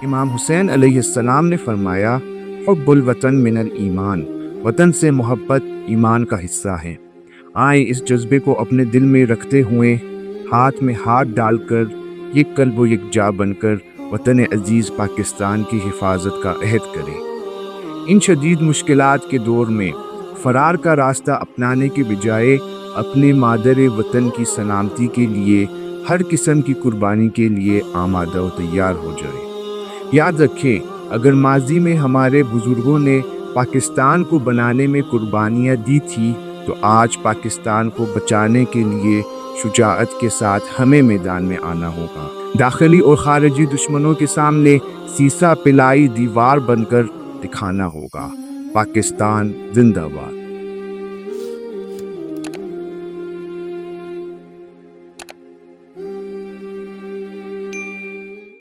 इमाम हुसैन अलैहिस्सलाम ने फरमाया, हुब्बुल वतन मिनल ईमान, वतन से मोहब्बत ईमान का हिस्सा है। आए इस जज्बे को अपने दिल में रखते हुए हाथ में हाथ डालकर ये कल्ब व यकजा बनकर वतन अजीज़ पाकिस्तान की हिफाजत का अहद करें। इन शदीद मुश्किलात के दौर में फ़रार का रास्ता अपनाने के बजाय अपने मादर वतन की सलामती के लिए हर किस्म की कुर्बानी के लिए आमादा व तैयार हो जाए। याद रखें, अगर माजी में हमारे बुज़ुर्गों ने पाकिस्तान को बनाने में कुर्बानियाँ दी थी, तो आज पाकिस्तान को बचाने के लिए शुजाअत के साथ हमें मैदान में आना होगा। दाखिली और खारिजी दुश्मनों के सामने सीसा पिलाई दीवार बनकर दिखाना होगा। पाकिस्तान जिंदाबाद।